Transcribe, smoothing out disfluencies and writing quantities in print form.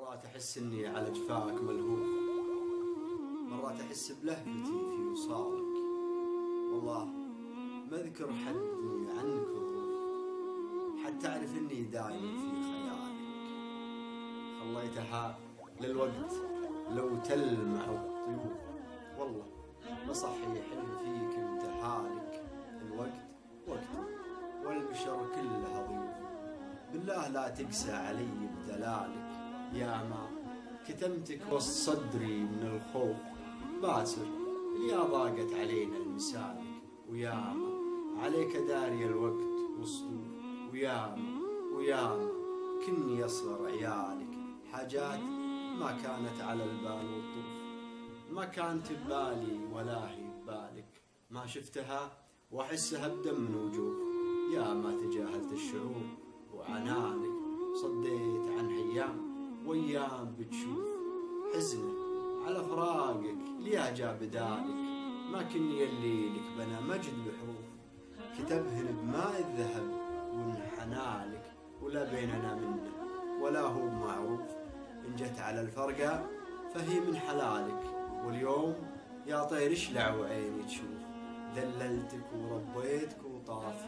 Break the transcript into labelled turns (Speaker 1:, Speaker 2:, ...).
Speaker 1: مرات أحس إني على جفاك ملهوف، مرات أحس بلهفتي في وصالك. والله ما أذكر حدني عنك ظروف، حتى أعرف إني دايم في خيالك. خليتها للوقت لو تلمع الطيوف، والله بصحي حلم فيك انت هالك. الوقت وقتي والبشر كلها ضيوف، بالله لا تقسى علي بدلالك. يا ما كتمتك وسط صدري من الخوف، باسر يا ضاقت علينا المسالك. وياما عليك داري الوقت والصدور، وياما كني أصغر عيالك. حاجات ما كانت على البال والطرف، ما كانت ببالي ولا هي ببالك. ما شفتها وأحسها بدم وجوف، يا ما تجاهلت الشعور وعنانك. صديت عن أيام وأيام بتشوف، حزنك على فراقك ليه جاب بدالك. ما كني يليلك بنا مجد بحروف، كتبهن بماء الذهب وانحنالك. ولا بيننا منه ولا هو معروف، إن جت على الفرقة فهي من حلالك. واليوم يا طير اشلع وعيني تشوف، ذللتك وربيتك وطاف